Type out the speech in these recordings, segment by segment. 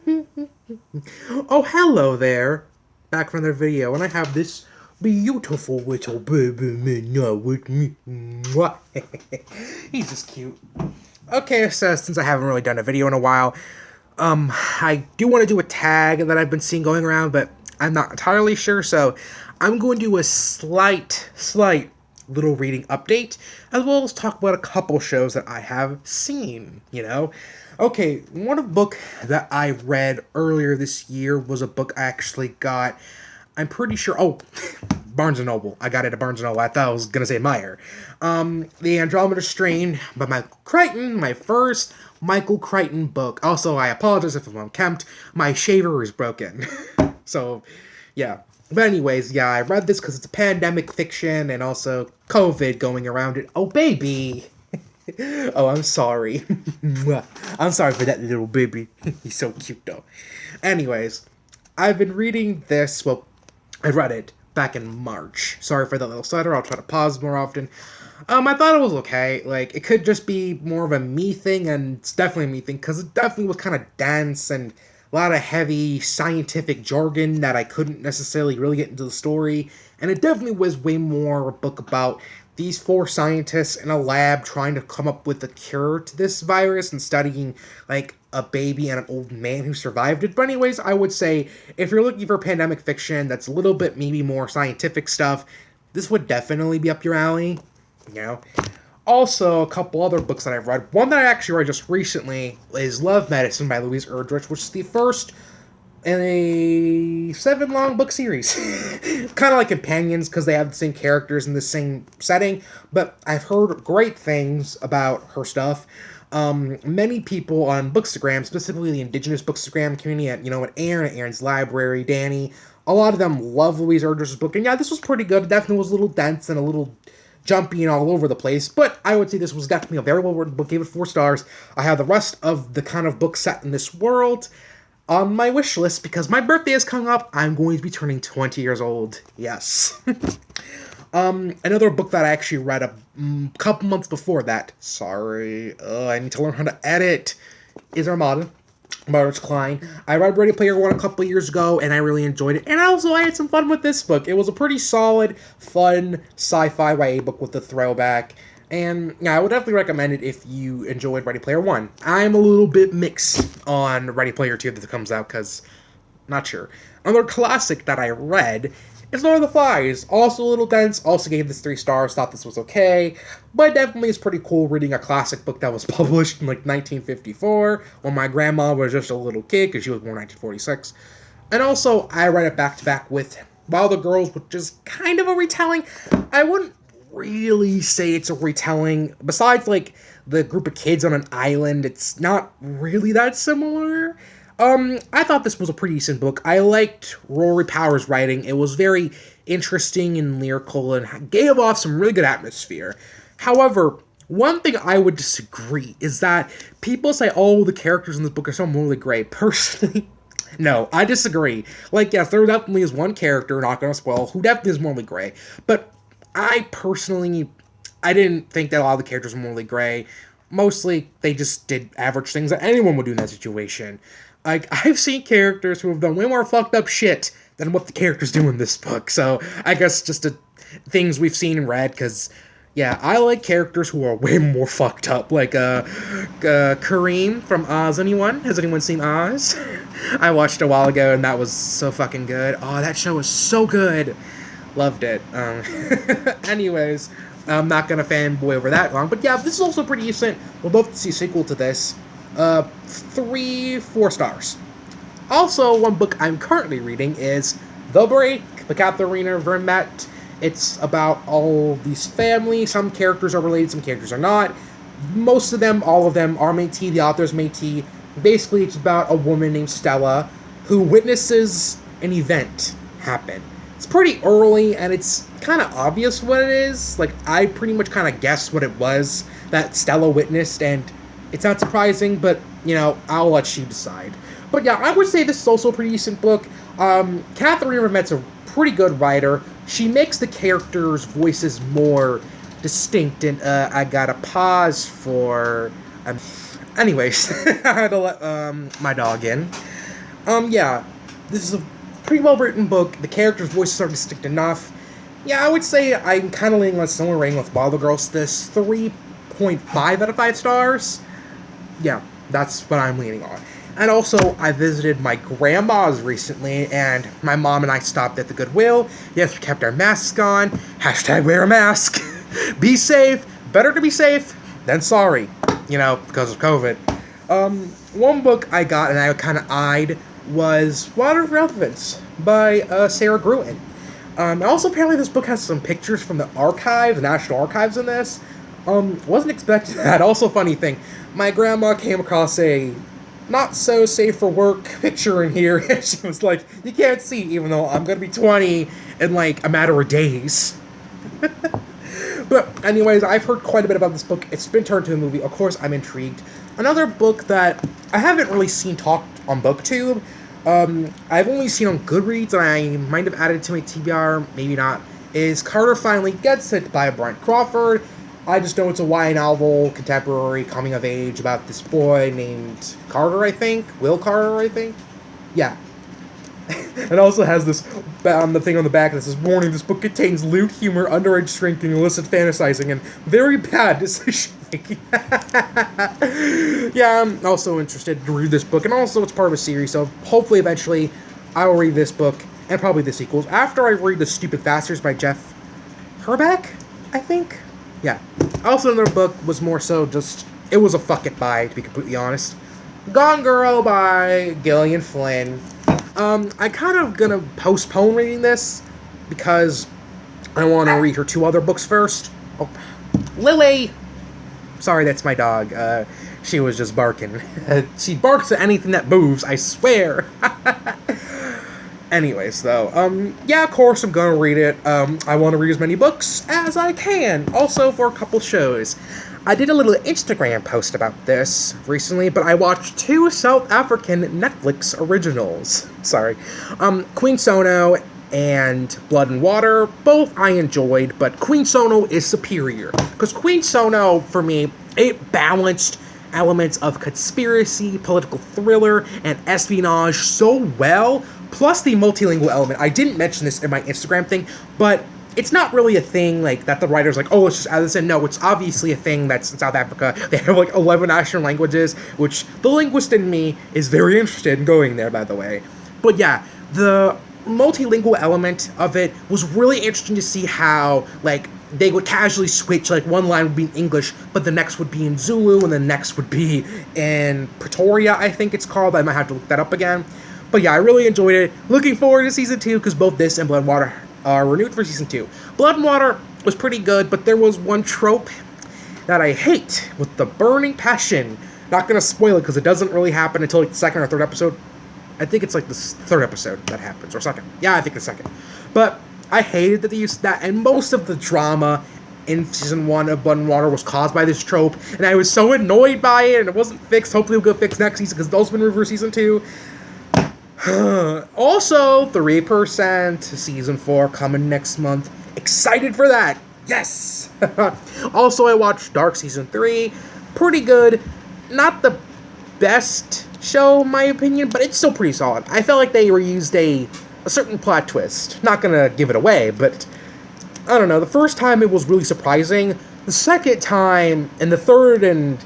Oh, hello there. Back from their video, and I have this beautiful little baby man with me. Mwah. He's just cute. Okay, so since I haven't really done a video in a while, I do want to do a tag that I've been seeing going around, but I'm not entirely sure, so I'm going to do a slight little reading update, as well as talk about a couple shows that I have seen, Okay, one book that I read earlier this year was a book I actually got, I'm pretty sure, Barnes & Noble. I got it at Barnes & Noble. I thought I was going to say Meyer. The Andromeda Strain by Michael Crichton, my first Michael Crichton book. Also, I apologize if I'm unkempt. My shaver is broken. So, yeah. But anyways, yeah, I read this because it's a pandemic fiction and also COVID going around it. Oh, baby! Oh, I'm sorry. I'm sorry for that little baby. He's so cute, though. Anyways, I've been reading this, well, I read it back in March. Sorry for that little stutter, I'll try to pause more often. I thought it was okay. Like, it could just be more of a me thing, and it's definitely a me thing, because it definitely was kind of dense and a lot of heavy scientific jargon that I couldn't necessarily really get into the story, and it definitely was way more a book about these 4 scientists in a lab trying to come up with a cure to this virus and studying, like, a baby and an old man who survived it. But anyways, I would say, if you're looking for pandemic fiction that's a little bit maybe more scientific stuff, this would definitely be up your alley, Also, a couple other books that I've read. One that I actually read just recently is Love Medicine by Louise Erdrich, which is the first in a 7 long book series. Kind of like Companions, because they have the same characters in the same setting, but I've heard great things about her stuff. Many people on Bookstagram, specifically the indigenous Bookstagram community at Aaron, at Aaron's Library, Danny, a lot of them love Louise Erdrich's book, and yeah, this was pretty good. It definitely was a little dense and a little jumpy and all over the place, but I would say this was definitely a very well-written book. Gave it 4 stars. I have the rest of the kind of book set in this world on my wish list, because my birthday is coming up. I'm going to be turning 20 years old. Yes. Another book that I actually read a couple months before that, sorry, I need to learn how to edit, is Armada by Rich Klein. I read Ready Player One a couple years ago, and I really enjoyed it, and also I had some fun with this book. It was a pretty solid, fun, sci-fi YA book with a throwback, and yeah, I would definitely recommend it if you enjoyed Ready Player One. I'm a little bit mixed on Ready Player Two that comes out, because, not sure. Another classic that I read is Lord of the Flies. Also a little dense, also gave this 3 stars, thought this was okay, but definitely is pretty cool reading a classic book that was published in, 1954, when my grandma was just a little kid, because she was born in 1946. And also, I read it back-to-back with Wild the Girls, which is kind of a retelling. I wouldn't really say it's a retelling. Besides, the group of kids on an island, it's not really that similar. I thought this was a pretty decent book. I liked Rory Power's writing. It was very interesting and lyrical and gave off some really good atmosphere. However, one thing I would disagree is that people say, the characters in this book are so morally gray. Personally, no, I disagree. Yes, there definitely is one character, not gonna spoil, who definitely is morally gray. But I didn't think that a lot of the characters were morally gray. Mostly, they just did average things that anyone would do in that situation. I've seen characters who have done way more fucked up shit than what the characters do in this book. So, I guess just things we've seen and read, because, yeah, I like characters who are way more fucked up. Kareem from Oz. Has anyone seen Oz? I watched it a while ago, and that was so fucking good. Oh, that show was so good. Loved it. Anyways, I'm not gonna fanboy over that long, but yeah, this is also pretty decent. We'll both see a sequel to this. 4 stars. Also, one book I'm currently reading is The Break by Katharina Vermette. It's about all these families. Some characters are related, some characters are not. Most of them, all of them, are Métis. The author's Métis. Basically, it's about a woman named Stella who witnesses an event happen. It's pretty early, and it's kind of obvious what it is. I pretty much kind of guessed what it was that Stella witnessed, and it's not surprising, but, I'll let you decide. But yeah, I would say this is also a pretty decent book. Katharina Vermette's a pretty good writer. She makes the characters' voices more distinct, and I gotta pause for... anyways, I had to let my dog in. Yeah, this is a pretty well-written book. The characters' voices are distinct enough. Yeah, I would say I'm kind of leaning on similar rating with Wild Girls. This 3.5 out of 5 stars. Yeah, that's what I'm leaning on. And also, I visited my grandma's recently, and my mom and I stopped at the Goodwill. Yes, we kept our masks on. Hashtag wear a mask. Be safe. Better to be safe than sorry. You know, because of COVID. One book I got and I kind of eyed was Water of Relevance by Sarah Gruen. Also, apparently this book has some pictures from the archive, the National Archives in this. Wasn't expecting that. Also, funny thing, my grandma came across a not so safe for work picture in here, and she was like, you can't see, even though I'm gonna be 20 in like a matter of days. But anyways, I've heard quite a bit about this book. It's been turned to a movie. Of course, I'm intrigued. Another book that I haven't really seen talked on BookTube, I've only seen on Goodreads, and I might have added it to my TBR, maybe not, is Carter Finally Gets It by Brian Crawford. I just know it's a YA novel, contemporary, coming of age, about this boy named Carter, I think? Will Carter, I think? Yeah. It also has this, the thing on the back that says, warning, this book contains lewd humor, underage drinking, illicit fantasizing, and very bad decision making. Yeah, I'm also interested to read this book, and also it's part of a series, so hopefully eventually I will read this book, and probably the sequels, after I read The Stupid Bastards by Jeff Herbeck, I think? Yeah. Also, another book was more so just, it was a fuck it buy, to be completely honest. Gone Girl by Gillian Flynn. I kind of gonna postpone reading this because I want to read her 2 other books first. Oh, Lily! Sorry, that's my dog. She was just barking. She barks at anything that moves, I swear. Anyways, though, yeah, of course I'm gonna read it. I want to read as many books as I can. Also, for a couple shows. I did a little Instagram post about this recently, but I watched 2 South African Netflix originals. Sorry. Queen Sono and Blood and Water. Both I enjoyed, but Queen Sono is superior. Because Queen Sono, for me, it balanced elements of conspiracy, political thriller, and espionage so well, plus the multilingual element. I didn't mention this in my Instagram thing, but it's not really a thing, like, that the writer's like, oh, let's just add this in. No, it's obviously a thing that's in South Africa. They have, like, 11 national languages, which the linguist in me is very interested in going there, by the way. But yeah, the multilingual element of it was really interesting to see how, like, they would casually switch, like, one line would be in English, but the next would be in Zulu, and the next would be in Pretoria, I think it's called. I might have to look that up again. But yeah, I really enjoyed it. Looking forward to Season 2, because both this and Blood and Water are renewed for Season 2. Blood and Water was pretty good, but there was one trope that I hate with the burning passion. Not gonna spoil it, because it doesn't really happen until, like, the 2nd or 3rd episode. I think it's, like, the 3rd episode that happens, or 2nd. Yeah, I think the 2nd. But I hated that they used that, and most of the drama in Season 1 of Blood and Water was caused by this trope, and I was so annoyed by it, and it wasn't fixed. Hopefully it'll get fixed next season, because those have been renewed for Season 2. Also, 3% Season 4 coming next month. Excited for that! Yes! Also, I watched Dark Season 3. Pretty good. Not the best show, in my opinion, but it's still pretty solid. I felt like they reused a certain plot twist. Not gonna give it away, but I don't know. The first time it was really surprising. The second time, and the third, and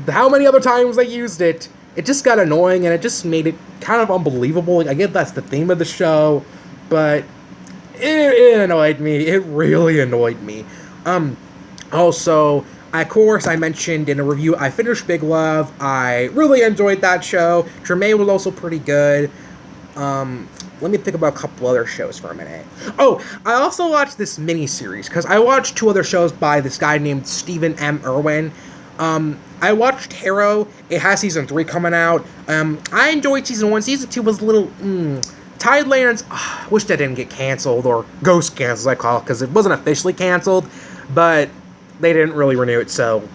how many other times they used it, it just got annoying, and it just made it kind of unbelievable. Like, I get that's the theme of the show, but it annoyed me. It really annoyed me. Also, of course, I mentioned in a review, I finished Big Love. I really enjoyed that show. Tremaine was also pretty good. Let me think about a couple other shows for a minute. Oh, I also watched this miniseries, because I watched 2 other shows by this guy named Stephen M. Irwin. I watched Harrow. It has Season 3 coming out. I enjoyed Season 1. Season 2 was a little, Tidelands, wish that didn't get canceled, or ghost canceled, as I call it, because it wasn't officially canceled, but they didn't really renew it, so.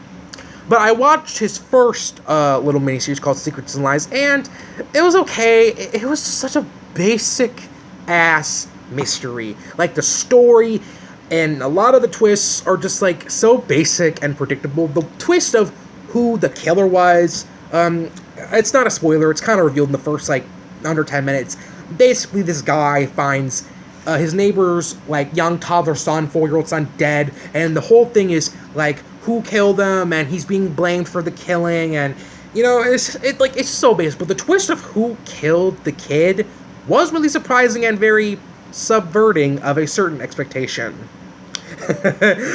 But I watched his first little miniseries called Secrets and Lies, and it was okay. It was just such a basic-ass mystery. Like, the story and a lot of the twists are just, like, so basic and predictable. The twist of who the killer was, it's not a spoiler. It's kind of revealed in the first, like, under 10 minutes. Basically, this guy finds his neighbor's, like, young toddler son, 4-year-old son, dead, and the whole thing is, like, who killed him, and he's being blamed for the killing, and, you know, it's so basic, but the twist of who killed the kid was really surprising and very subverting of a certain expectation.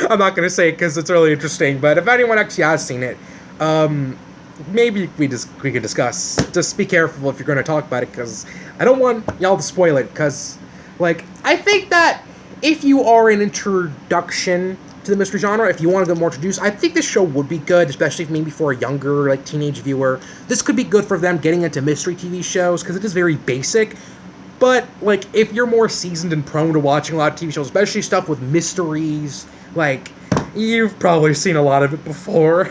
I'm not going to say it because it's really interesting, but if anyone actually has seen it, maybe we could discuss. Just be careful if you're going to talk about it, because I don't want y'all to spoil it, because, like, I think that if you are an introduction to the mystery genre, if you want to get more introduced, I think this show would be good, especially maybe for a younger, like, teenage viewer. This could be good for them getting into mystery TV shows, because it is very basic. But, like, if you're more seasoned and prone to watching a lot of TV shows, especially stuff with mysteries, like, you've probably seen a lot of it before.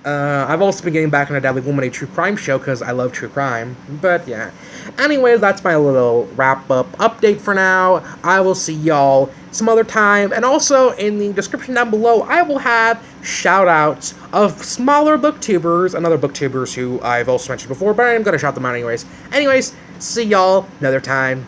I've also been getting back into Deadly Woman, a true crime show, because I love true crime. But, yeah. Anyways, that's my little wrap-up update for now. I will see y'all some other time. And also, in the description down below, I will have shout-outs of smaller booktubers and other booktubers who I've also mentioned before, but I'm going to shout them out anyways. Anyways, see y'all another time.